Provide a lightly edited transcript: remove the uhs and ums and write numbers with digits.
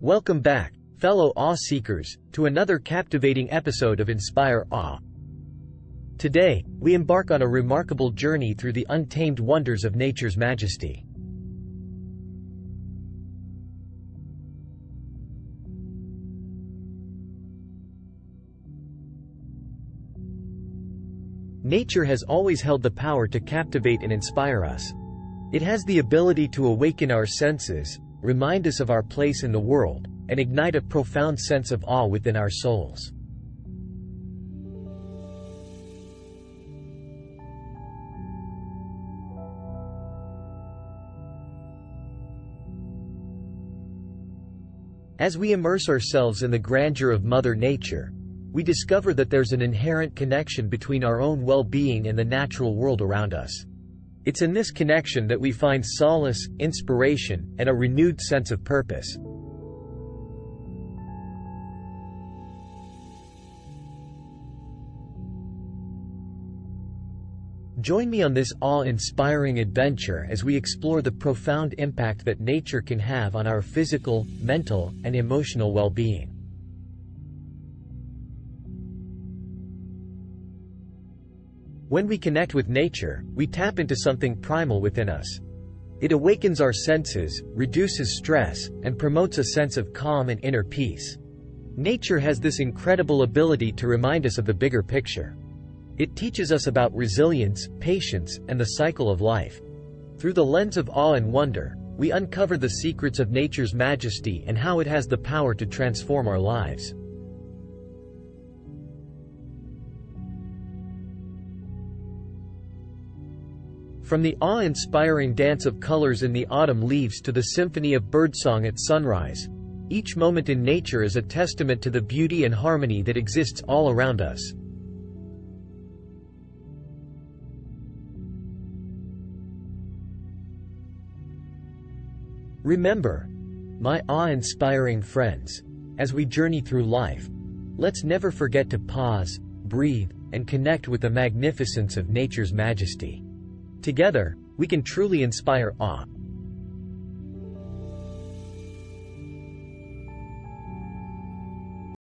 Welcome back, fellow awe-seekers, to another captivating episode of Inspire Awe. Today, we embark on a remarkable journey through the untamed wonders of nature's majesty. Nature has always held the power to captivate and inspire us. It has the ability to awaken our senses, remind us of our place in the world, and ignite a profound sense of awe within our souls. As we immerse ourselves in the grandeur of Mother Nature, we discover that there's an inherent connection between our own well-being and the natural world around us. It's in this connection that we find solace, inspiration, and a renewed sense of purpose. Join me on this awe-inspiring adventure as we explore the profound impact that nature can have on our physical, mental, and emotional well-being. When we connect with nature, we tap into something primal within us. It awakens our senses, reduces stress, and promotes a sense of calm and inner peace. Nature has this incredible ability to remind us of the bigger picture. It teaches us about resilience, patience, and the cycle of life. Through the lens of awe and wonder, we uncover the secrets of nature's majesty and how it has the power to transform our lives. From the awe-inspiring dance of colors in the autumn leaves to the symphony of birdsong at sunrise, each moment in nature is a testament to the beauty and harmony that exists all around us. Remember, my awe-inspiring friends, as we journey through life, let's never forget to pause, breathe, and connect with the magnificence of nature's majesty. Together, we can truly inspire awe.